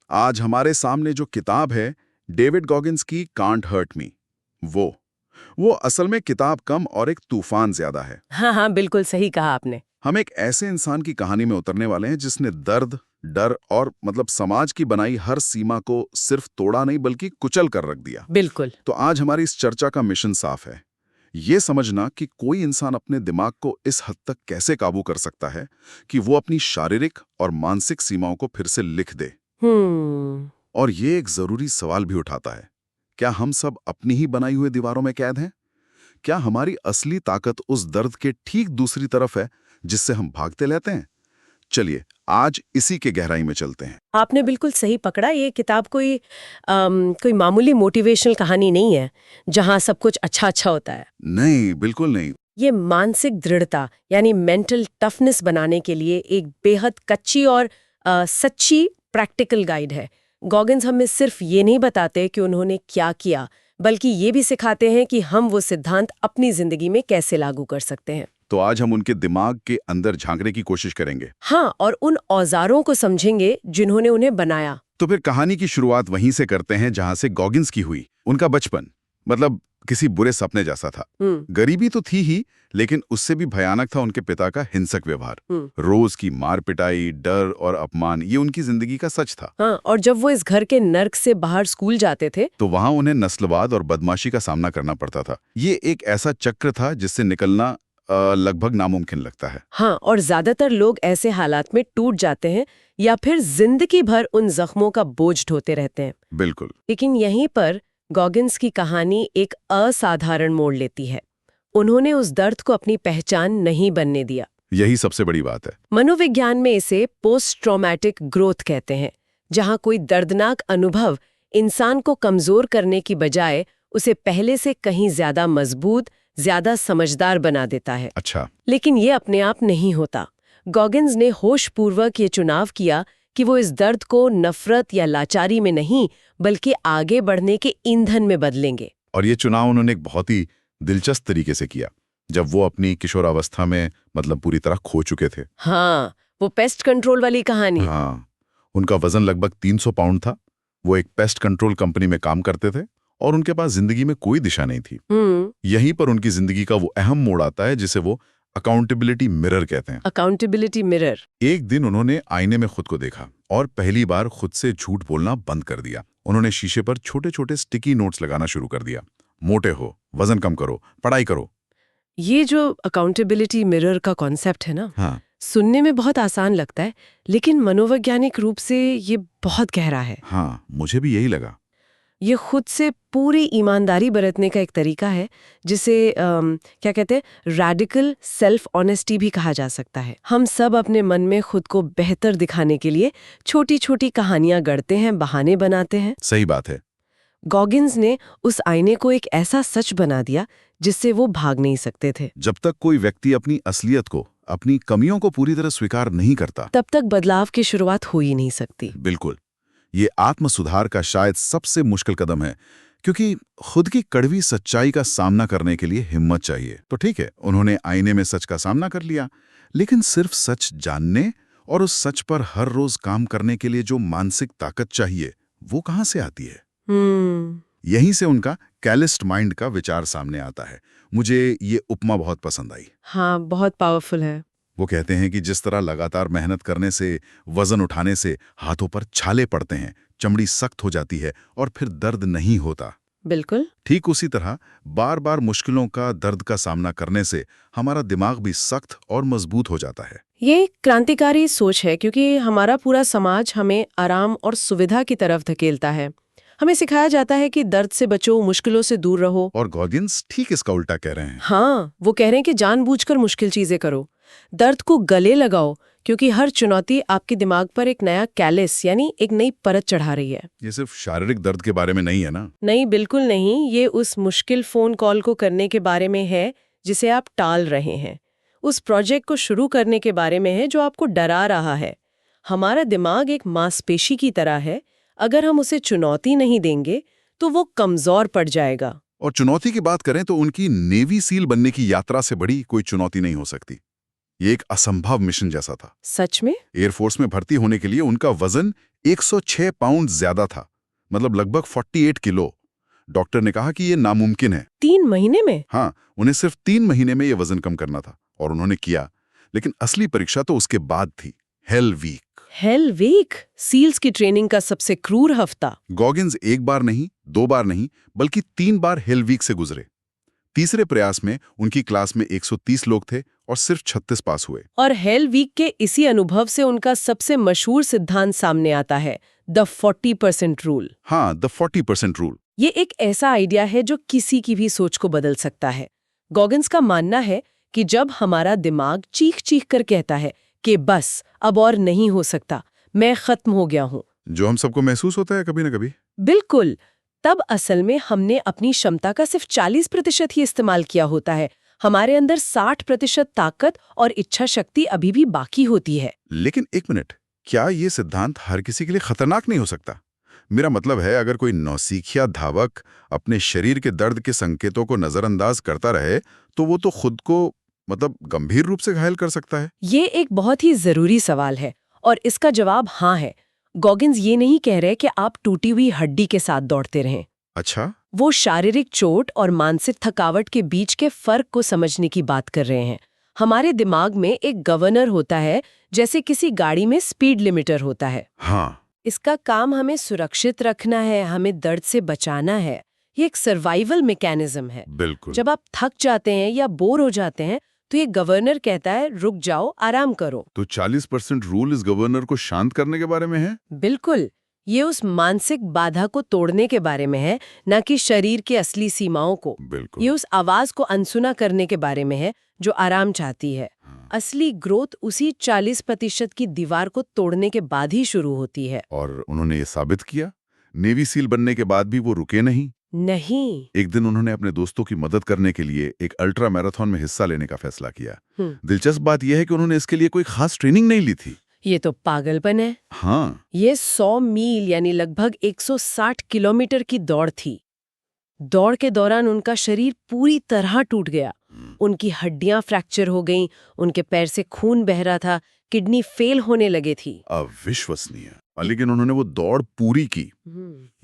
आज हमारे सामने जो किताब है डेविड गॉगिन्स की कांट हर्ट मी, वो असल में किताब कम और एक तूफान ज्यादा है। हाँ हाँ, बिल्कुल सही कहा आपने। हम एक ऐसे इंसान की कहानी में उतरने वाले हैं जिसने दर्द, डर और समाज की बनाई हर सीमा को सिर्फ तोड़ा नहीं बल्कि कुचल कर रख दिया। बिल्कुल। तो आज हमारी इस चर्चा का मिशन साफ है, ये समझना कि कोई इंसान अपने दिमाग को इस हद तक कैसे काबू कर सकता है कि वो अपनी शारीरिक और मानसिक सीमाओं को फिर से लिख दे। हम्म। और ये एक जरूरी सवाल भी उठाता है, क्या हम सब अपनी ही बनाई हुई दीवारों में कैद हैं? क्या हमारी असली ताकत उस दर्द के ठीक दूसरी तरफ है जिससे हम भागते रहते हैं? चलिए आज इसी के गहराई में चलते हैं। आपने बिल्कुल सही पकड़ा। ये किताब कोई मामूली मोटिवेशनल कहानी नहीं है जहाँ सब कुछ अच्छा अच्छा होता है। नहीं, बिल्कुल नहीं। ये मानसिक दृढ़ता यानी मेंटल टफनेस बनाने के लिए एक बेहद कच्ची और सच्ची प्रैक्टिकल गाइड है। गॉगिन्स हमें सिर्फ ये नहीं बताते कि उन्होंने क्या किया, बल्कि ये भी सिखाते हैं कि हम वो सिद्धांत अपनी जिंदगी में कैसे लागू कर सकते हैं। तो आज हम उनके दिमाग के अंदर झांकने की कोशिश करेंगे। हाँ, और उन औजारों को समझेंगे जिन्होंने उन्हें बनाया। तो फिर कहानी की शुरुआत वहीं से करते हैं जहां से गॉगिन्स की हुई। उनका बचपन किसी बुरे सपने जैसा था। गरीबी तो थी ही, लेकिन उससे भी भयानक था उनके पिता का हिंसक व्यवहार। रोज की मार पिटाई, डर और अपमान, ये उनकी जिंदगी का सच था। हाँ, और जब वो इस घर के नर्क से बाहर स्कूल जाते थे तो वहां उन्हें नस्लवाद और बदमाशी का सामना करना पड़ता था। ये एक ऐसा चक्र था जिससे निकलना लगभग नामुमकिन लगता है। हाँ, और ज्यादातर लोग ऐसे हालात में टूट जाते हैं या फिर जिंदगी भर उन जख्मों का बोझ ढोते रहते हैं। बिल्कुल। लेकिन यहीं पर गॉगिन्स की कहानी एक असाधारण मोड़ लेती है। उन्होंने उस दर्द को अपनी पहचान नहीं बनने दिया। यही सबसे बड़ी बात है। मनोविज्ञान में इसे पोस्ट ट्रॉमेटिक ग्रोथ कहते हैं, जहां कोई दर्दनाक अनुभव इंसान को कमजोर करने की बजाय उसे पहले से कहीं ज्यादा मजबूत, ज्यादा समझदार बना देता है। अच्छा। लेकिन ये अपने आप नहीं होता। गॉगिन्स ने होशपूर्वक ये चुनाव किया कि वो इस दर्द को नफरत या लाचारी में नहीं, बल्कि आगे बढ़ने के ईंधन में बदलेंगे। और ये चुनाव उन्होंने एक बहुत ही दिलचस्प तरीके से किया, जब वो अपनी किशोरावस्था में पूरी तरह खो चुके थे। हाँ, वो पेस्ट कंट्रोल वाली कहानी। हाँ, उनका वजन लगभग 300 पाउंड था। वो एक पेस्ट कंट्रोल कंपनी में काम करते थे और उनके पास जिंदगी में कोई दिशा नहीं थी। यहीं पर उनकी जिंदगी का वो अहम मोड़ आता है जिसे वो अकाउंटेबिलिटी मिरर कहते हैं। Accountability mirror. एक दिन उन्होंने आईने में खुद को देखा और पहली बार खुद से झूठ बोलना बंद कर दिया। उन्होंने शीशे पर छोटे छोटे स्टिकी नोट्स लगाना शुरू कर दिया। मोटे हो, वजन कम करो, पढ़ाई करो। ये जो अकाउंटेबिलिटी मिरर का कॉन्सेप्ट है ना, हाँ, सुनने में बहुत आसान लगता है, लेकिन मनोवैज्ञानिक रूप से ये बहुत गहरा है। हाँ, मुझे भी यही लगा। ये खुद से पूरी ईमानदारी बरतने का एक तरीका है, जिसे क्या कहते हैं, रैडिकल सेल्फ ऑनेस्टी भी कहा जा सकता है। हम सब अपने मन में खुद को बेहतर दिखाने के लिए छोटी छोटी कहानियां गढ़ते हैं, बहाने बनाते हैं। सही बात है। गॉगिन्स ने उस आईने को एक ऐसा सच बना दिया जिससे वो भाग नहीं सकते थे। जब तक कोई व्यक्ति अपनी असलियत को, अपनी कमियों को पूरी तरह स्वीकार नहीं करता, तब तक बदलाव की शुरुआत हो ही नहीं सकती। बिल्कुल। ये आत्म सुधार का शायद सबसे मुश्किल कदम है, क्योंकि खुद की कड़वी सच्चाई का सामना करने के लिए हिम्मत चाहिए। तो ठीक है, उन्होंने आईने में सच का सामना कर लिया, लेकिन सिर्फ सच जानने और उस सच पर हर रोज काम करने के लिए जो मानसिक ताकत चाहिए, वो कहाँ से आती है? यहीं से उनका कैलिस्ट माइंड का विचार सामने आता है। मुझे ये उपमा बहुत पसंद आई। हाँ, बहुत पावरफुल है। वो कहते हैं कि जिस तरह लगातार मेहनत करने से, वजन उठाने से हाथों पर छाले पड़ते हैं, चमड़ी सख्त हो जाती है और फिर दर्द नहीं होता। बिल्कुल। ठीक उसी तरह बार बार मुश्किलों का, दर्द का सामना करने से हमारा दिमाग भी सख्त और मजबूत हो जाता है। ये एक क्रांतिकारी सोच है, क्योंकि हमारा पूरा समाज हमें आराम और सुविधा की तरफ धकेलता है। हमें सिखाया जाता है कि दर्द से बचो, मुश्किलों से दूर रहो। और गॉगिन्स ठीक इसका उल्टा कह रहे हैं। हाँ, वो कह रहे हैं कि जानबूझकर मुश्किल चीजें करो, दर्द को गले लगाओ, क्योंकि हर चुनौती आपके दिमाग पर एक नया कैलिस यानी एक नई परत चढ़ा रही है। ये सिर्फ शारीरिक दर्द के बारे में नहीं है ना? नहीं, बिल्कुल नहीं। ये उस मुश्किल फोन कॉल को करने के बारे में है जिसे आप टाल रहे हैं, उस प्रोजेक्ट को शुरू करने के बारे में है जो आपको डरा रहा है। हमारा दिमाग एक मांसपेशी की तरह है, अगर हम उसे चुनौती नहीं देंगे तो वो कमजोर पड़ जाएगा। और चुनौती की बात करें तो उनकी नेवी सील बनने की यात्रा से बड़ी कोई चुनौती नहीं हो सकती। ये एक असंभव मिशन जैसा था। सच में? एयरफोर्स में भर्ती होने के लिए उनका वजन 106 पाउंड ज्यादा था, मतलब लगभग 48 किलो। डॉक्टर ने कहा कि ये नामुमकिन है। 3 महीने में? हाँ, उन्हें सिर्फ 3 महीने में ये वजन कम करना था और उन्होंने किया। लेकिन असली परीक्षा तो उसके बाद थी, hell week. Hell week, SEALs की ट्रेनिंग का सबसे क्रूर हफ्ता। गॉगिन्स एक बार नहीं, 2 बार नहीं, बल्कि 3 बार हेल वीक से गुजरे। तीसरे प्रयास में उनकी क्लास में 130 लोग थे और सिर्फ 36 पास हुए। और हेल वीक के इसी अनुभव से उनका सबसे मशहूर सिद्धांत सामने आता है, द 40% रूल। हाँ, द 40% रूल। ये एक ऐसा आइडिया है जो किसी की भी सोच को बदल सकता है। गॉगिन्स का मानना है कि जब हमारा दिमाग चीख चीख कर कहता है कि बस अब और नहीं हो सकता, मैं खत्म हो गया हूँ, जो हम सबको महसूस होता है कभी न कभी। बिल्कुल, तब असल में हमने अपनी क्षमता का सिर्फ 40% ही इस्तेमाल किया होता है। हमारे अंदर 60% ताकत और इच्छा शक्ति अभी भी बाकी होती है। लेकिन एक मिनट, क्या ये सिद्धांत हर किसी के लिए खतरनाक नहीं हो सकता? मेरा मतलब है, अगर कोई नौसिखिया धावक अपने शरीर के दर्द के संकेतों को नजरअंदाज करता रहे, तो वो तो खुद को गंभीर रूप से घायल कर सकता है। ये एक बहुत ही जरूरी सवाल है और इसका जवाब हाँ है। गॉगिन्स ये नहीं कह रहे कि आप टूटी हुई हड्डी के साथ दौड़ते रहें। अच्छा। वो शारीरिक चोट और मानसिक थकावट के बीच के फर्क को समझने की बात कर रहे हैं। हमारे दिमाग में एक गवर्नर होता है, जैसे किसी गाड़ी में स्पीड लिमिटर होता है। हाँ। इसका काम हमें सुरक्षित रखना है, हमें दर्द से बचाना है। ये एक सर्वाइवल मैकेनिज्म है। बिल्कुल। जब आप थक जाते हैं या बोर हो जाते हैं तो ये गवर्नर कहता है रुक जाओ, आराम करो। तो 40% रूल इस गवर्नर को शांत करने के बारे में है? बिल्कुल, ये उस मानसिक बाधा को तोड़ने के बारे में है, न कि शरीर की असली सीमाओं को। बिल्कुल। ये उस आवाज को अनसुना करने के बारे में है जो आराम चाहती है। असली ग्रोथ उसी 40% की दीवार को तोड़ने के बाद ही शुरू होती है। और उन्होंने ये साबित किया। नेवी सील बनने के बाद भी वो रुके नहीं। नहीं। एक दिन उन्होंने अपने दोस्तों की मदद करने के लिए एक अल्ट्रा मैराथन में हिस्सा लेने का फैसला किया। दिलचस्प बात यह है कि उन्होंने इसके लिए कोई खास ट्रेनिंग नहीं ली थी। ये तो पागलपन है। हाँ। ये 100 मील यानी लगभग 160 किलोमीटर की दौड़ थी। दौड़ के दौरान उनका शरीर पूरी तरह टूट गया। उनकी हड्डियां फ्रैक्चर हो गईं, उनके पैर से खून बह रहा था, किडनी फेल होने लगे थी। अविश्वसनीय। लेकिन उन्होंने वो दौड़ पूरी की।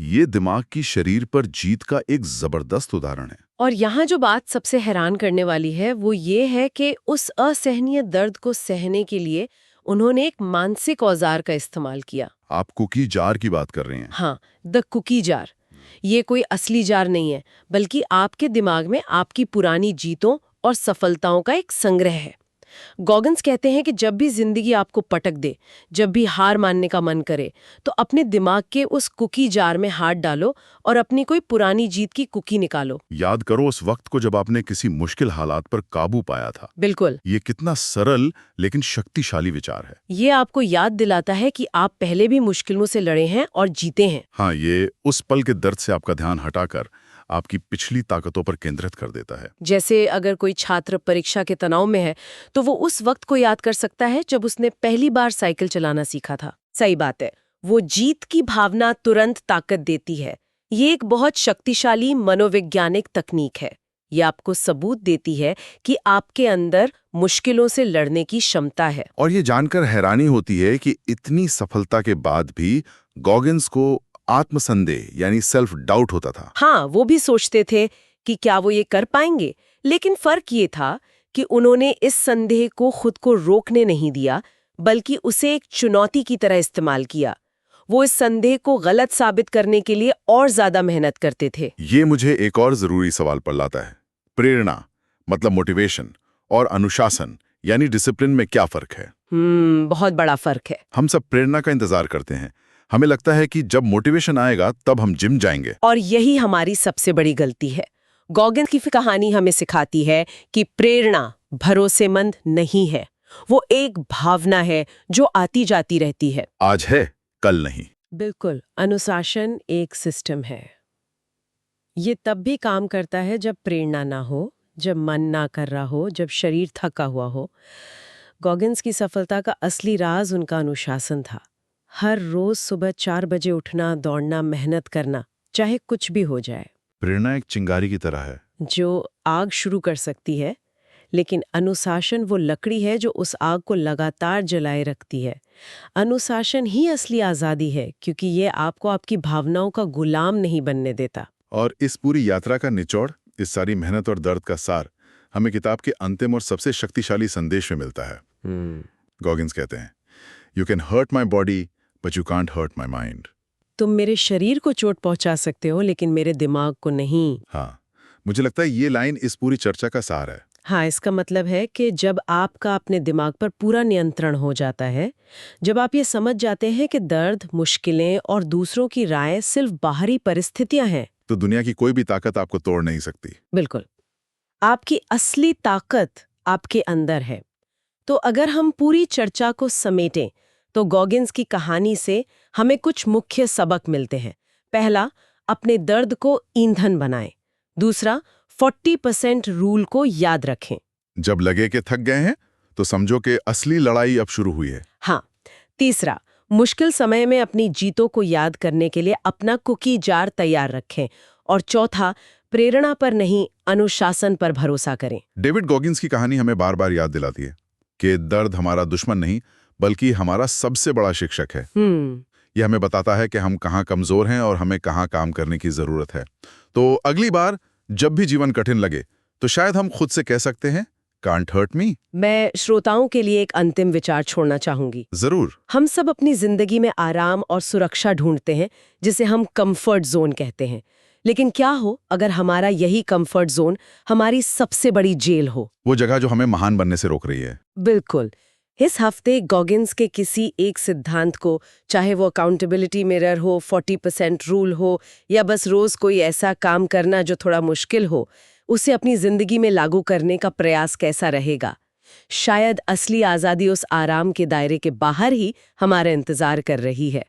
ये दिमाग की शरीर पर जीत का एक जबरदस्त उदाहरण है। और यहाँ जो बात सबसे हैरान करने वाली है वो ये है कि उस असहनीय दर्द को सहने के लिए उन्होंने एक मानसिक औजार का इस्तेमाल किया। आप कुकी जार की बात कर रहे हैं? हाँ, द कुकी जार। ये कोई असली जार नहीं है, बल्कि आपके दिमाग में आपकी पुरानी जीतों और सफलताओं का एक संग्रह है। गॉगिन्स कहते हैं कि जब भी जिंदगी आपको पटक दे, जब भी हार मानने का मन करे, तो अपने दिमाग के उस कुकी जार में हाथ डालो और अपनी कोई पुरानी जीत की कुकी निकालो। याद करो उस वक्त को जब आपने किसी मुश्किल हालात पर काबू पाया था। बिल्कुल। ये कितना सरल लेकिन शक्तिशाली विचार है। ये आपको याद दिलाता है कि आप पहले भी मुश्किलों से लड़े हैं और जीते हैं। हाँ, ये उस पल के दर्द से आपका ध्यान हटाकर आपकी पिछली ताकतों पर केंद्रित कर देता है। जैसे अगर कोई छात्र परीक्षा के तनाव में है तो वो उस वक्त को याद कर सकता है जब उसने पहली बार साइकिल चलाना सीखा था। सही बात है, वो जीत की भावना तुरंत ताकत देती है। ये एक बहुत शक्तिशाली मनोवैज्ञानिक तकनीक है। ये आपको सबूत देती है कि आपके अंदर मुश्किलों से लड़ने की क्षमता है। और ये जानकर हैरानी होती है कि इतनी सफलता के बाद भी गॉगिन्स को आत्मसंदेह यानी सेल्फ डाउट होता था। हाँ, वो भी सोचते थे कि क्या वो ये कर पाएंगे। लेकिन फर्क ये था कि उन्होंने इस संदेह को खुद को रोकने नहीं दिया, बल्कि उसे एक चुनौती की तरह इस्तेमाल किया। वो इस संदेह को गलत साबित करने के लिए और ज्यादा मेहनत करते थे। ये मुझे एक और जरूरी सवाल पर लाता है। प्रेरणा मतलब मोटिवेशन और अनुशासन यानी डिसिप्लिन में क्या फर्क है? बहुत बड़ा फर्क है। हम सब प्रेरणा का इंतजार करते हैं। हमें लगता है कि जब मोटिवेशन आएगा तब हम जिम जाएंगे। और यही हमारी सबसे बड़ी गलती है। गॉगिन्स की कहानी हमें सिखाती है कि प्रेरणा भरोसेमंद नहीं है। वो एक भावना है जो आती जाती रहती है। आज है, कल नहीं। बिल्कुल। अनुशासन एक सिस्टम है। ये तब भी काम करता है जब प्रेरणा ना हो, जब मन ना कर रहा हो, जब शरीर थका हुआ हो। गॉगिन्स की सफलता का असली राज उनका अनुशासन था। हर रोज सुबह 4 बजे उठना, दौड़ना, मेहनत करना, चाहे कुछ भी हो जाए। प्रेरणा एक चिंगारी की तरह है जो आग शुरू कर सकती है, लेकिन अनुशासन वो लकड़ी है जो उस आग को लगातार जलाए रखती है। अनुशासन ही असली आज़ादी है, क्योंकि ये आपको आपकी भावनाओं का गुलाम नहीं बनने देता। और इस पूरी यात्रा का निचोड़, इस सारी मेहनत और दर्द का सार हमें किताब के अंतिम और सबसे शक्तिशाली संदेश में मिलता है। गॉगिन्स कहते हैं, you can hurt my body but you can't hurt my mind. तुम मेरे शरीर को चोट पहुंचा सकते हो, लेकिन मेरे दिमाग को नहीं। हाँ, मुझे लगता है ये लाइन इस पूरी चर्चा का सार है। हाँ, इसका मतलब है कि जब आपका अपने दिमाग पर पूरा नियंत्रण हो जाता है, जब आप ये समझ जाते हैं कि दर्द, मुश्किलें और दूसरों की राय सिर्फ बाहरी परिस्थितियां हैं, तो दुनिया की कोई भी ताकत आपको तोड़ नहीं सकती। बिल्कुल, आपकी असली ताकत आपके अंदर है। तो अगर हम पूरी चर्चा को समेटें, तो गॉगिन्स की कहानी से हमें कुछ मुख्य सबक मिलते हैं। पहला, अपने दर्द को ईंधन बनाएं। दूसरा, 40% रूल को याद रखें। जब लगे कि थक गए हैं, तो समझो कि असली लड़ाई अब शुरू हुई है। हाँ। तीसरा, मुश्किल समय में अपनी जीतों को याद करने के लिए अपना कुकी जार तैयार रखें। और चौथा, प्रेरणा पर नहीं, अनुशासन पर भरोसा करें। डेविड गॉगिन्स की कहानी हमें बार बार याद दिलाती है कि दर्द हमारा दुश्मन नहीं, बल्कि हमारा सबसे बड़ा शिक्षक है। यह हमें बताता है कि हम कहाँ कमजोर हैं और हमें कहाँ काम करने की जरूरत है। तो अगली बार जब भी जीवन कठिन लगे, तो शायद हम खुद से कह सकते हैं, कांट हर्ट मी। मैं श्रोताओं के लिए एक अंतिम विचार छोड़ना चाहूंगी। जरूर। हम सब अपनी जिंदगी में आराम और सुरक्षा ढूंढते हैं, जिसे हम कंफर्ट जोन कहते हैं। लेकिन क्या हो अगर हमारा यही कंफर्ट जोन हमारी सबसे बड़ी जेल हो? वो जगह जो हमें महान बनने से रोक रही है। बिल्कुल। इस हफ्ते गॉगिन्स के किसी एक सिद्धांत को, चाहे वो अकाउंटेबिलिटी मिरर हो, 40% रूल हो, या बस रोज कोई ऐसा काम करना जो थोड़ा मुश्किल हो, उसे अपनी जिंदगी में लागू करने का प्रयास कैसा रहेगा? शायद असली आज़ादी उस आराम के दायरे के बाहर ही हमारा इंतजार कर रही है।